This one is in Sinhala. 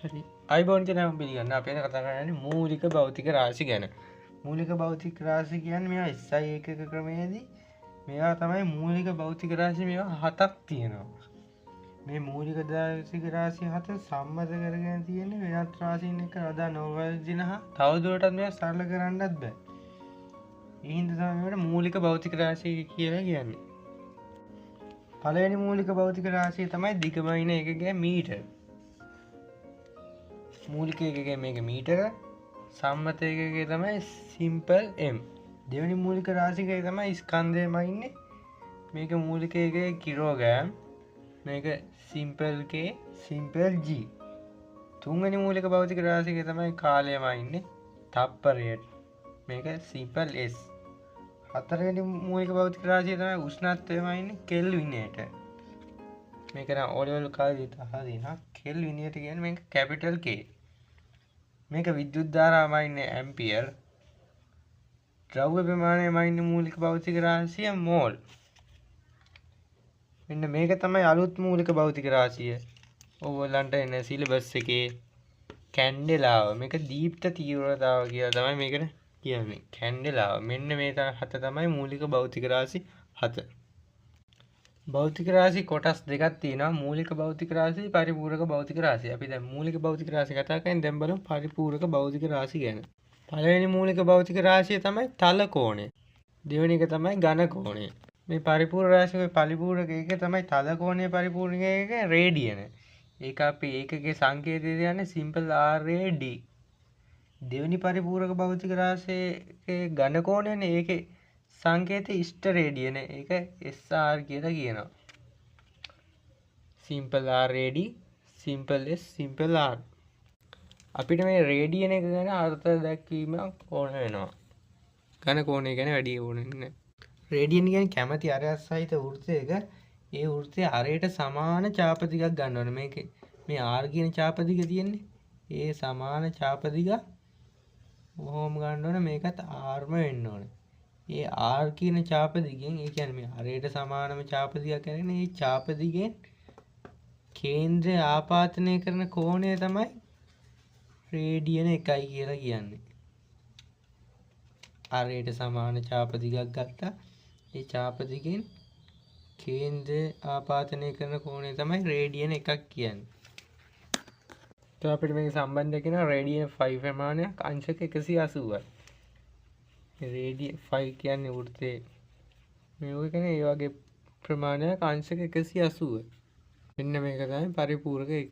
හරි. අයිබෝන් කියන මම පිළිගන්න. අපි අද කතා කරන්නේ මූලික භෞතික රාශි ගැන. මූලික භෞතික රාශි කියන්නේ මේවා SI එකක ක්‍රමයේදී මේවා තමයි මූලික භෞතික රාශි. මේවා හතක් තියෙනවා. මේ මූලික භෞතික රාශි හත සම්මත කරගෙන තියෙන්නේ වෙනත් රාශීන් එක්ක අදා නොවැදින හා තවදුරටත් මේවා සරල කරන්නත් බෑ. ඒ හින්දා තමයි මේවට මූලික භෞතික රාශි කියලා කියන්නේ. පළවෙනි මූලික භෞතික රාශිය තමයි දිගමයින එකකගේ මීටර. මූලික එකකගේ මේක මීටර, සම්මත එකකගේ තමයි සිම්පල් m. දෙවෙනි මූලික රාශිකය තමයි ස්කන්ධයම ඉන්නේ. මේක මූලික එකකගේ කිලෝග්‍රෑම්. මේක සිම්පල් k, සිම්පල් g. තුන්වෙනි මූලික භෞතික රාශිකය තමයි කාලයම ඉන්නේ. තප්පරයට. මේක සිම්පල් s. හතරවෙනි මූලික භෞතික රාශිය තමයි උෂ්ණත්වයම ඉන්නේ කෙල්විනයට. මේක නම් ඕලෙවල් කාලේදී තහදිනා කෙල්විනයට කියන්නේ මේක කැපිටල් K. මේක විද්‍යුත් ධාරාවම ඉන්නේ ඇම්පියර්. ද්‍රව්‍ය ප්‍රමාණයම ඉන්නේ මූලික භෞතික රාශිය මෝල්. මෙන්න මේක තමයි අලුත් මූලික භෞතික රාශිය. ඕගොල්ලන්ට එන සිලබස් එකේ කැන්ඩෙලාව. මේක දීප්ත තීව්‍රතාව කියලා තමයි මේකට කියන්නේ. කැන්ඩෙලාව. මෙන්න මේ හත තමයි මූලික භෞතික රාශි හත. භෞතික රාශි කොටස් දෙකක් තියෙනවා. මූලික භෞතික රාශි, පරිපූර්ණක භෞතික රාශි. අපි දැන් මූලික භෞතික රාශි කතා කරන්නේ. දැන් බලමු පරිපූර්ණක භෞතික රාශි ගැන. පළවෙනි මූලික භෞතික රාශිය තමයි තල කෝණය. දෙවෙනි එක තමයි ඝන කෝණය. මේ පරිපූර්ණ රාශියේ පරිපූර්ණක එක තමයි තල කෝණය, පරිපූර්ණක එක රේඩියන. ඒක අපි ඒකගේ සංකේතය කියන්නේ සිම්පල් RAD. දෙවෙනි පරිපූර්ණක භෞතික රාශියේ ඝන කෝණයනේ. ඒකේ සංකේතය ඉෂ්ට රේඩියන. ඒක SR කියලා කියනවා. Simple RAD, simple S, simple R. අපිට මේ රේඩියන එක ගැන අර්ථ දැක්වීමක් ඕන වෙනවා. ඝන කෝණය ගැන වැඩි ඕනේ නැහැ. රේඩියන් කියන්නේ කැමැති අරයක් සහිත වෘත්තයක ඒ වෘත්තයේ අරයට සමාන ඡාප දිගක් ගන්න ඕනේ. මේකේ මේ R කියන ඡාප දිග තියෙන්නේ. ඒ සමාන ඡාප දිග ඔහොම ගන්න ඕනේ. මේකත් R ම වෙන්න ඕනේ. ඒ R කියන ඡාප දිගෙන්, ඒ කියන්නේ මේ අරයට සමානම ඡාප දිගක් කරගෙන මේ ඡාප දිගෙන් කේන්ද්‍රය ආපාතනය කරන කෝණය තමයි රේඩියන 1 කියලා කියන්නේ. අරයට සමාන ඡාප දිගක් ගත්තා. ඒ ඡාප දිගෙන් කේන්ද්‍රය ආපාතනය කරන කෝණය තමයි රේඩියන 1 කියන්නේ. તો අපිට මේක සම්බන්ධ කරන රේඩියන 5 ප්‍රමාණයක් අංශක 180යි. රේඩියන 5 කියන්නේ වෘත්තයේ මේක කියන්නේ ඒ වගේ ප්‍රමාණයක් අංශක 180. මෙන්න මේක තමයි පරිපූර්ණක